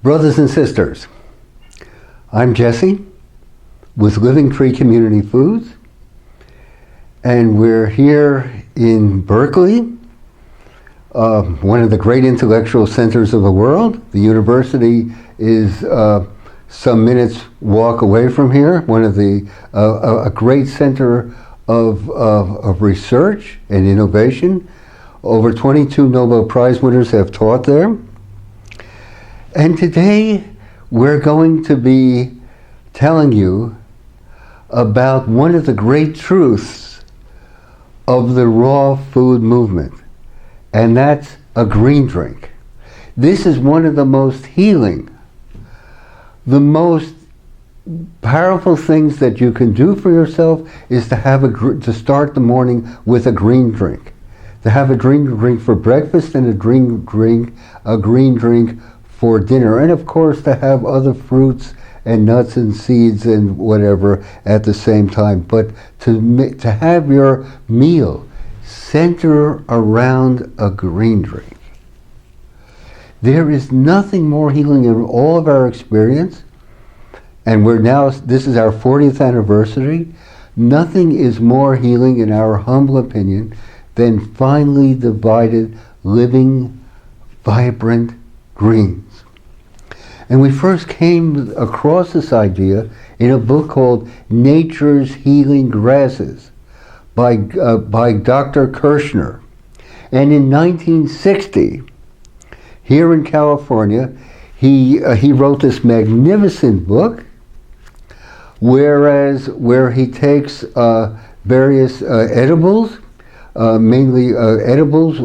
Brothers and sisters, I'm Jesse with Living Tree Community Foods, and we're here in Berkeley, one of the great intellectual centers of the world. The university is some minutes walk away from here, one of the a great center of research and innovation. Over 22 Nobel Prize winners have taught there. And today we're going to be telling you about one of the great truths of the raw food movement, and that's a green drink. This is one of the most healing, the most powerful things that you can do for yourself is to start the morning with a green drink. To have a green drink for breakfast and a green drink for dinner, and of course to have other fruits and nuts and seeds and whatever at the same time. But to have your meal center around a green drink. There is nothing more healing in all of our experience, and this is our 40th anniversary. Nothing is more healing, in our humble opinion, than finely divided, living, vibrant greens. And we first came across this idea in a book called Nature's Healing Grasses by Dr. Kirshner. And in 1960, here in California, he wrote this magnificent book where he takes various edibles, mainly edibles,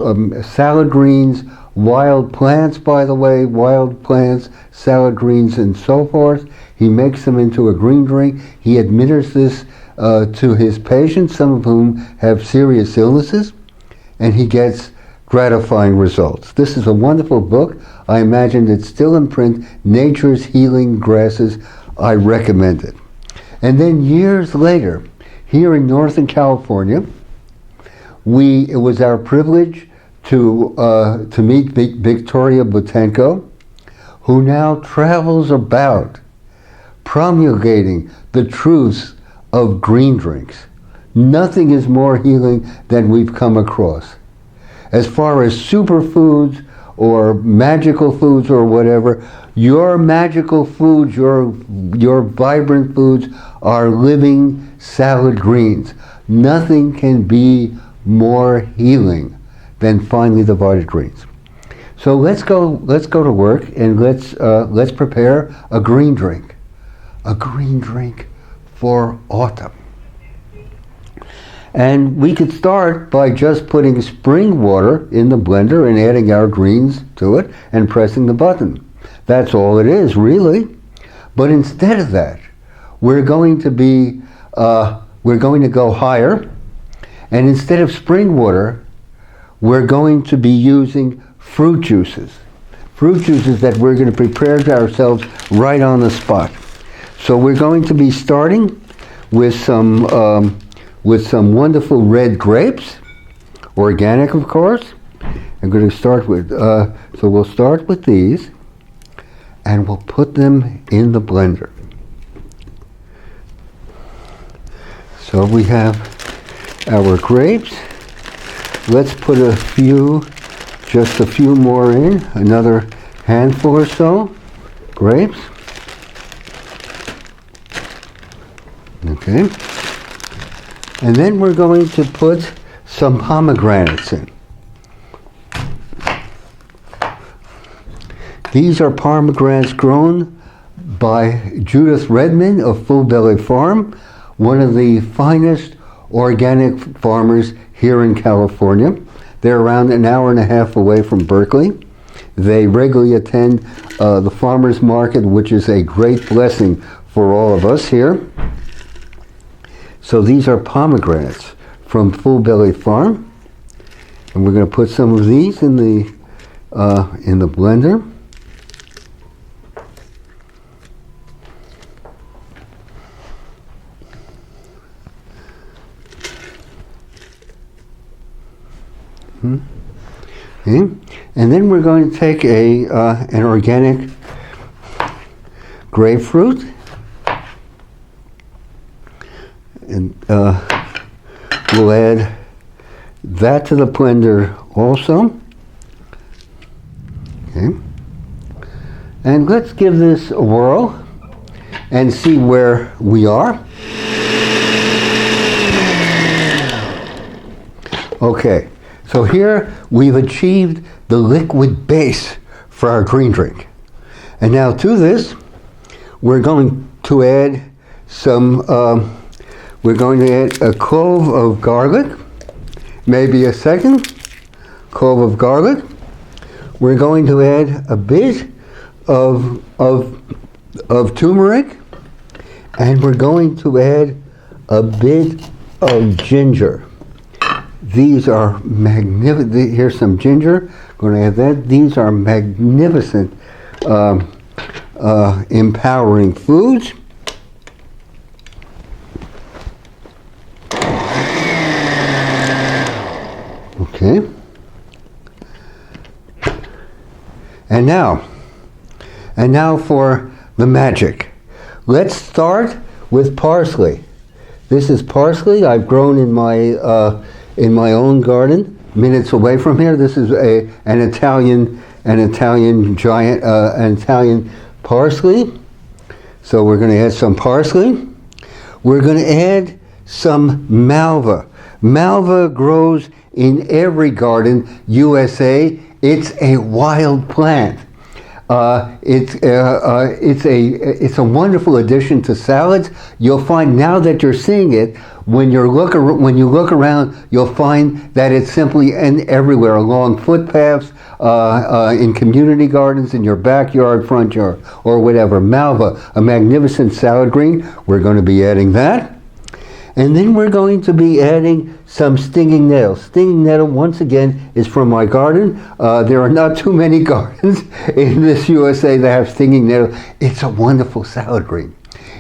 salad greens, wild plants, by the way, wild plants, salad greens, and so forth. He makes them into a green drink. He administers this to his patients, some of whom have serious illnesses, and he gets gratifying results. This is a wonderful book. I imagine it's still in print, Nature's Healing Grasses. I recommend it. And then years later, here in Northern California, it was our privilege to meet Victoria Butenko, who now travels about promulgating the truths of green drinks. Nothing is more healing than we've come across. As far as superfoods or magical foods or whatever, your magical foods, your vibrant foods are living salad greens. Nothing can be more healing than finely divided greens. So let's go to work, and let's prepare a green drink for autumn. And we could start by just putting spring water in the blender and adding our greens to it and pressing the button. That's all it is, really. But instead of that, we're going to go higher, and instead of spring water, we're going to be using fruit juices that we're going to prepare to ourselves right on the spot. So we're going to be starting with some wonderful red grapes, organic, of course. I'm going to start with, so we'll start with these, and we'll put them in the blender. So we have our grapes. Let's put just a few more in, another handful or so, grapes. Okay. And then we're going to put some pomegranates in. These are pomegranates grown by Judith Redman of Full Belly Farm, one of the finest organic farmers here in California. They're around an hour and a half away from Berkeley. They regularly attend the farmers market, which is a great blessing for all of us here. So these are pomegranates from Full Belly Farm, and we're going to put some of these in the blender. Okay. And then we're going to take an organic grapefruit. And we'll add that to the blender also. Okay. And let's give this a whirl and see where we are. Okay, so here we've achieved the liquid base for our green drink. And now to this, we're going to add a clove of garlic, maybe a second clove of garlic. We're going to add a bit of turmeric, and we're going to add a bit of ginger. These are magnificent. Here's some ginger. I'm going to add that. These are magnificent, empowering foods. Okay. And now for the magic. Let's start with parsley. This is parsley I've grown in my own garden, minutes away from here. This is an Italian giant, an Italian parsley. So we're going to add some parsley. We're going to add some malva. Malva grows in every garden, USA. It's a wild plant. It's a wonderful addition to salads. You'll find now that you're seeing it, when you look around, you'll find that it's simply everywhere, along footpaths, in community gardens, in your backyard, front yard, or whatever. Malva, a magnificent salad green. We're going to be adding that. And then we're going to be adding some stinging nettle. Stinging nettle, once again, is from my garden. There are not too many gardens in this USA that have stinging nettle. It's a wonderful salad green.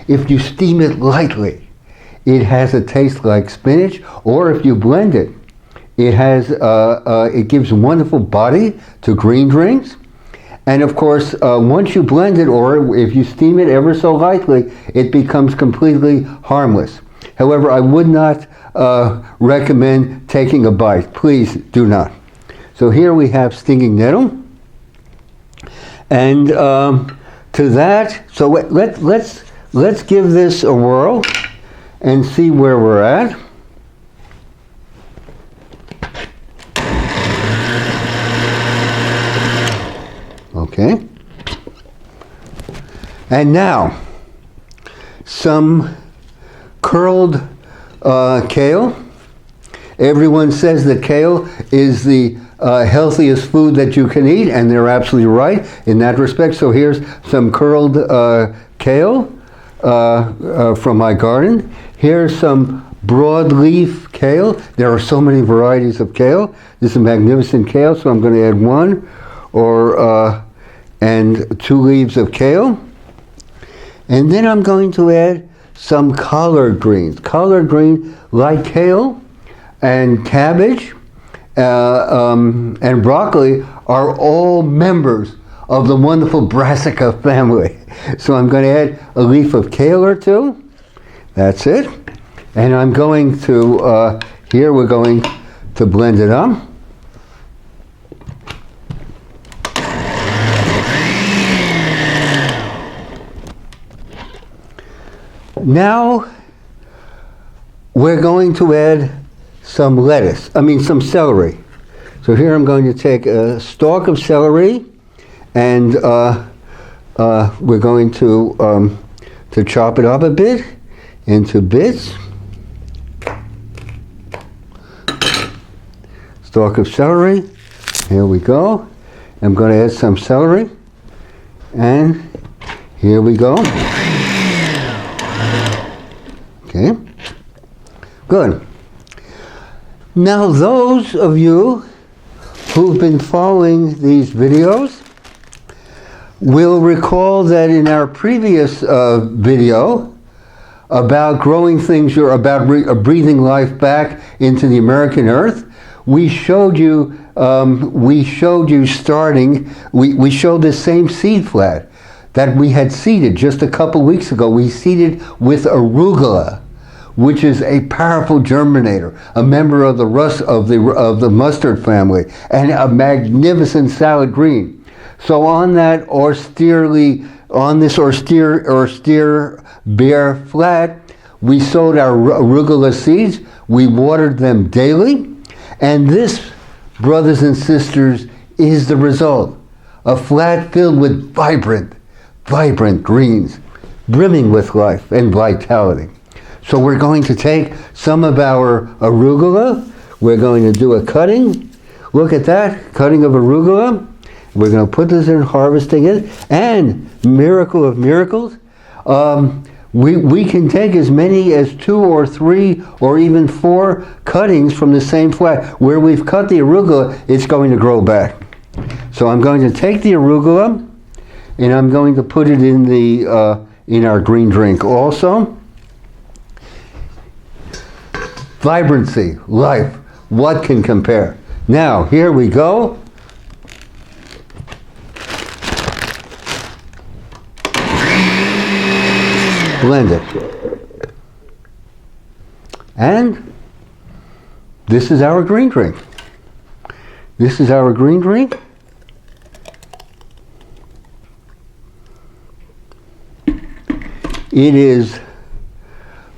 If you steam it lightly, it has a taste like spinach, or if you blend it, it gives a wonderful body to green drinks. And of course, once you blend it, or if you steam it ever so lightly, it becomes completely harmless. However, I would not recommend taking a bite. Please do not. So here we have stinging nettle. And to that, so let's give this a whirl and see where we're at. Okay. And now, some curled kale. Everyone says that kale is the healthiest food that you can eat, and they're absolutely right in that respect. So here's some curled kale from my garden. Here's some broadleaf kale. There are so many varieties of kale. This is a magnificent kale, so I'm going to add one and 2 leaves of kale. And then I'm going to add some collard greens. Collard green, like kale and cabbage and broccoli, are all members of the wonderful brassica family. So I'm going to add a leaf of kale or 2. That's it. And I'm going to, here we're going to blend it up. Now we're going to add some some celery. So here I'm going to take a stalk of celery, and we're going to chop it up a bit into bits. Stalk of celery. Here we go. I'm going to add some celery, and here we go. Okay, good. Now those of you who've been following these videos will recall that in our previous video about growing things, about breathing life back into the American earth, we showed you, we showed this same seed flat that we had seeded just a couple weeks ago. We seeded with arugula, which is a powerful germinator, a member of the mustard family, and a magnificent salad green. So on this austere bare flat, we sowed our arugula seeds. We watered them daily, and this, brothers and sisters, is the result. A flat filled with vibrant greens, brimming with life and vitality. So we're going to take some of our arugula. We're going to do a cutting. Look at that, cutting of arugula. We're going to put this in, harvesting it. And miracle of miracles, we can take as many as 2 or 3 or even 4 cuttings from the same flat. Where we've cut the arugula, it's going to grow back. So I'm going to take the arugula and I'm going to put it in our green drink also. Vibrancy, life, what can compare? Now, here we go. Blend it. And this is our green drink. This is our green drink. It is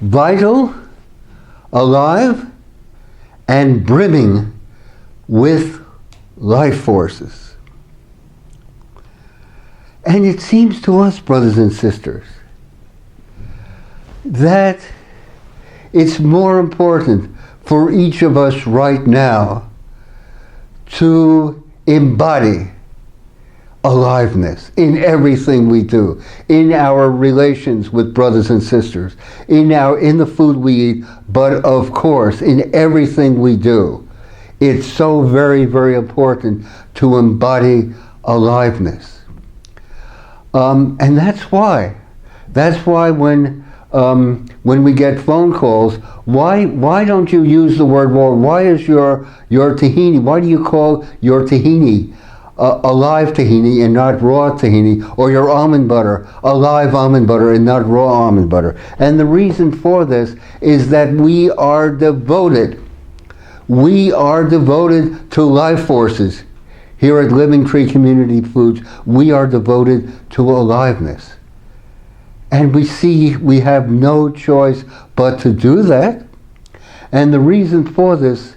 vital, alive, and brimming with life forces. And it seems to us, brothers and sisters, that it's more important for each of us right now to embody aliveness in everything we do, in our relations with brothers and sisters, in the food we eat, but of course in everything we do. It's so very, very important to embody aliveness. And that's why when we get phone calls, why don't you use the word raw? Why is your tahini, why do you call your tahini alive tahini and not raw tahini, or your almond butter alive almond butter and not raw almond butter? And the reason for this is that we are devoted to life forces. Here at Living Tree Community Foods, we are devoted to aliveness. And we have no choice but to do that. And the reason for this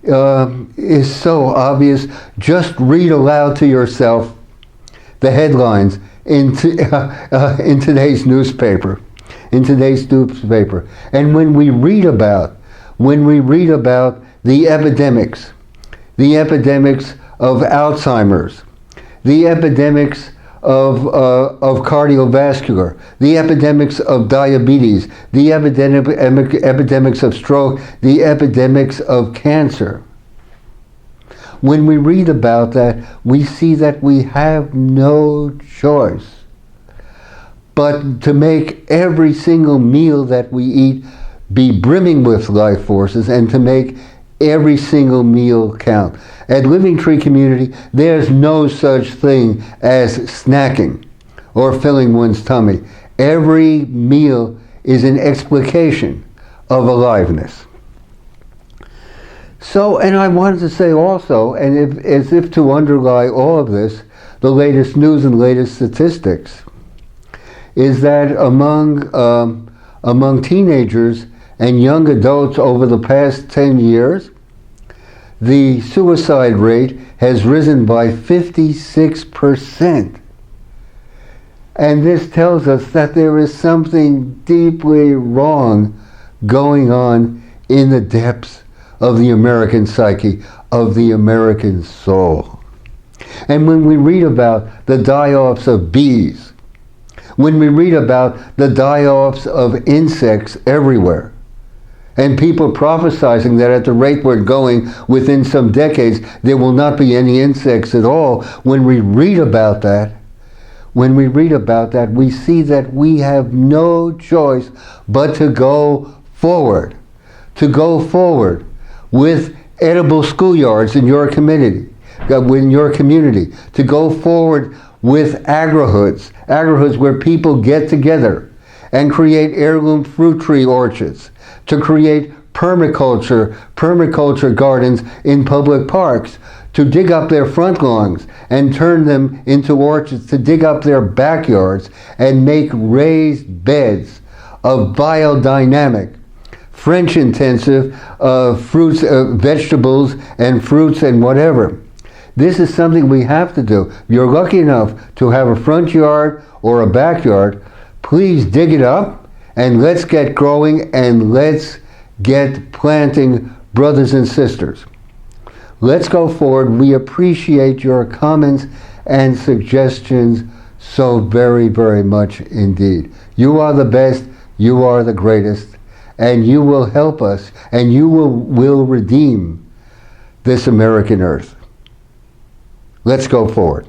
is so obvious. Just read aloud to yourself the headlines in today's newspaper. And when we read about the epidemics of Alzheimer's, the epidemics of cardiovascular, the epidemics of diabetes, the epidemics of stroke, the epidemics of cancer. When we read about that, we see that we have no choice but to make every single meal that we eat be brimming with life forces and to make every single meal count. At Living Tree Community, there's no such thing as snacking or filling one's tummy. Every meal is an explication of aliveness. So, and I wanted to say also, and as if to underlie all of this, the latest news and latest statistics, is that among teenagers and young adults over the past 10 years, the suicide rate has risen by 56%. And this tells us that there is something deeply wrong going on in the depths of the American psyche, of the American soul. And when we read about the die-offs of bees, when we read about the die-offs of insects everywhere, and people prophesizing that at the rate we're going, within some decades, there will not be any insects at all. When we read about that, we see that we have no choice but to go forward with edible schoolyards in your community, to go forward with agrihoods where people get together and create heirloom fruit tree orchards, to create permaculture gardens in public parks, to dig up their front lawns and turn them into orchards, to dig up their backyards and make raised beds of biodynamic, French intensive fruits, vegetables and fruits and whatever. This is something we have to do. If you're lucky enough to have a front yard or a backyard, please dig it up and let's get growing and let's get planting, brothers and sisters. Let's go forward. We appreciate your comments and suggestions so very, very much indeed. You are the best, you are the greatest, and you will help us and you will redeem this American earth. Let's go forward.